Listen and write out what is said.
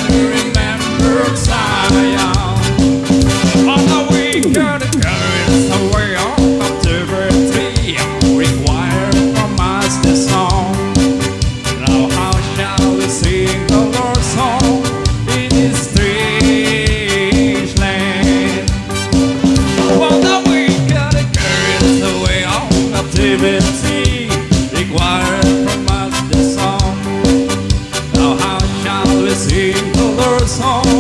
and remember Zion. On the weekend, carries away all activity required from us this song. Now how shall we sing the Lord's song in this strange land? On the weekend, carries away all activity required from us this song. Now how shall we sing the Lord's song